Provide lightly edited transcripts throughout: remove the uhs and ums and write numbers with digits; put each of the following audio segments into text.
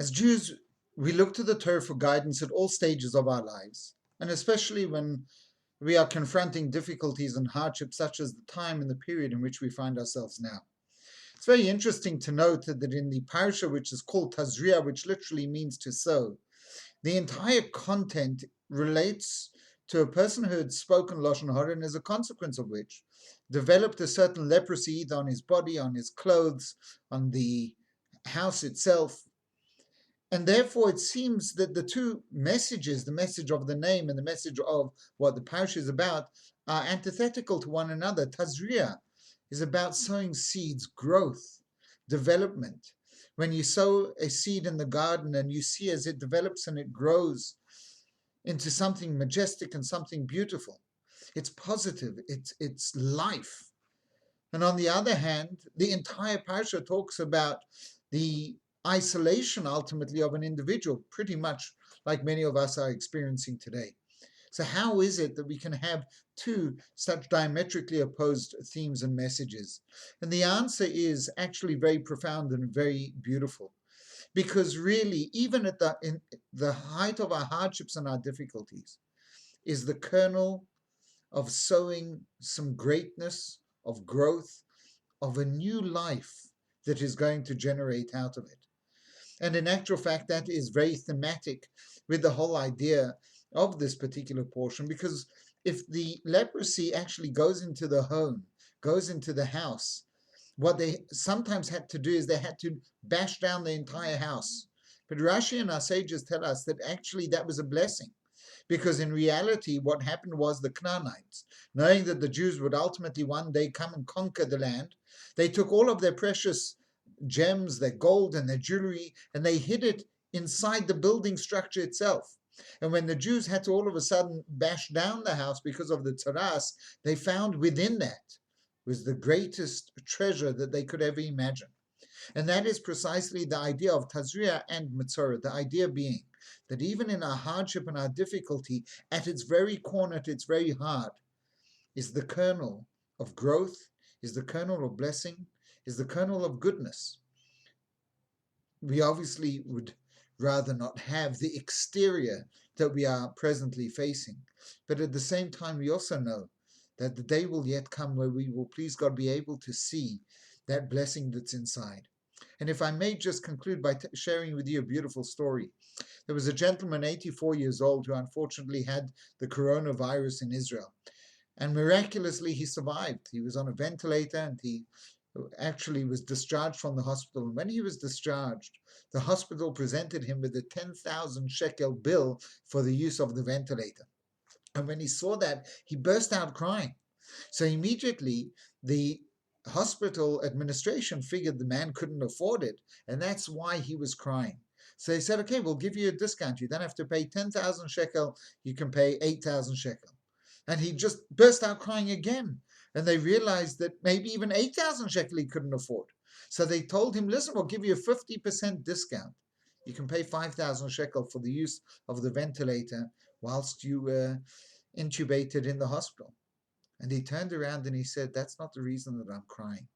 As Jews, we look to the Torah for guidance at all stages of our lives, and especially when we are confronting difficulties and hardships such as the time and the period in which we find ourselves now. It's very interesting to note that in the parasha, which is called Tazria, which literally means to sow, the entire content relates to a person who had spoken Lashon Hara, and as a consequence of which developed a certain leprosy either on his body, on his clothes, on the house itself. And therefore, it seems that the two messages, the message of the name and the message of what the parish is about, are antithetical to one another. Tazria is about sowing seeds, growth, development. When you sow a seed in the garden and you see as it develops and it grows into something majestic and something beautiful, it's positive, it's life. And on the other hand, the entire parasha talks about the isolation ultimately of an individual, pretty much like many of us are experiencing today. So how is it that we can have two such diametrically opposed themes and messages? And the answer is actually very profound and very beautiful. Because really, even at in the height of our hardships and our difficulties, is the kernel of sowing some greatness, of growth, of a new life that is going to generate out of it. And in actual fact, that is very thematic with the whole idea of this particular portion, because if the leprosy actually goes into the home, goes into the house, what they sometimes had to do is they had to bash down the entire house. But Rashi and our sages tell us that actually that was a blessing, because in reality, what happened was the Canaanites, knowing that the Jews would ultimately one day come and conquer the land, they took all of their precious gems, their gold and their jewelry, and they hid it inside the building structure itself. And when the Jews had to all of a sudden bash down the house because of the tzaras, they found within that was the greatest treasure that they could ever imagine. And that is precisely the idea of Tazria and Metzora, the idea being that even in our hardship and our difficulty, at its very core, at its very heart, is the kernel of growth, is the kernel of blessing, is the kernel of goodness. We obviously would rather not have the exterior that we are presently facing. But at the same time, we also know that the day will yet come where we will, please God, be able to see that blessing that's inside. And if I may just conclude by sharing with you a beautiful story. There was a gentleman, 84 years old, who unfortunately had the coronavirus in Israel. And miraculously, he survived. He was on a ventilator and he actually was discharged from the hospital. And when he was discharged, the hospital presented him with a 10,000 shekel bill for the use of the ventilator. And when he saw that, he burst out crying. So immediately, the hospital administration figured the man couldn't afford it, and that's why he was crying. So they said, okay, we'll give you a discount. You don't have to pay 10,000 shekel, you can pay 8,000 shekel. And he just burst out crying again. And they realized that maybe even 8,000 shekel he couldn't afford. So they told him, listen, we'll give you a 50% discount. You can pay 5,000 shekel for the use of the ventilator whilst you were intubated in the hospital. And he turned around and he said, that's not the reason that I'm crying.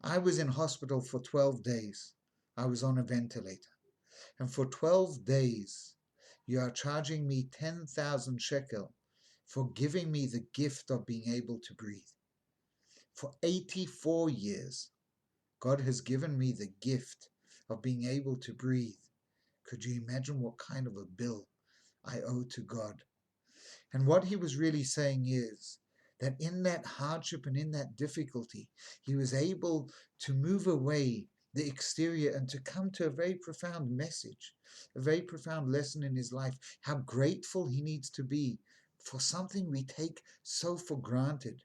I was in hospital for 12 days. I was on a ventilator. And for 12 days, you are charging me 10,000 shekel for giving me the gift of being able to breathe. For 84 years, God has given me the gift of being able to breathe. Could you imagine what kind of a bill I owe to God? And what he was really saying is that in that hardship and in that difficulty, he was able to move away the exterior and to come to a very profound message, a very profound lesson in his life, how grateful he needs to be for something we take so for granted,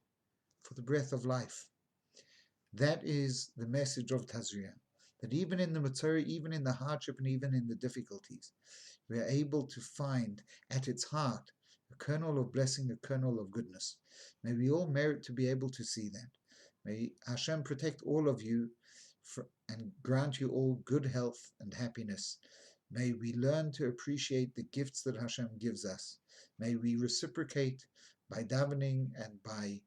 for the breath of life. That is the message of Tazria, that even in the Metzora, even in the hardship and even in the difficulties, we are able to find at its heart a kernel of blessing, a kernel of goodness. May we all merit to be able to see that. May Hashem protect all of you and grant you all good health and happiness. May we learn to appreciate the gifts that Hashem gives us. May we reciprocate by davening and by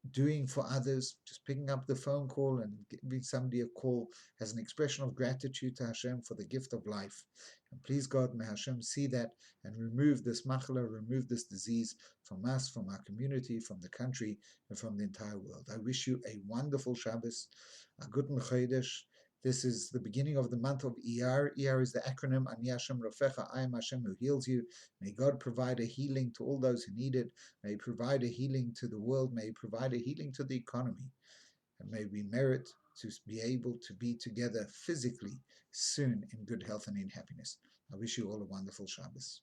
doing for others, just picking up the phone call and giving somebody a call as an expression of gratitude to Hashem for the gift of life. And please God, may Hashem see that and remove this machla, remove this disease from us, from our community, from the country, and from the entire world. I wish you a wonderful Shabbos, a guten Chodesh. This is the beginning of the month of Iyar. Iyar is the acronym Ani Hashem Rofecha, I am Hashem who heals you. May God provide a healing to all those who need it. May He provide a healing to the world. May He provide a healing to the economy. And may we merit to be able to be together physically soon in good health and in happiness. I wish you all a wonderful Shabbos.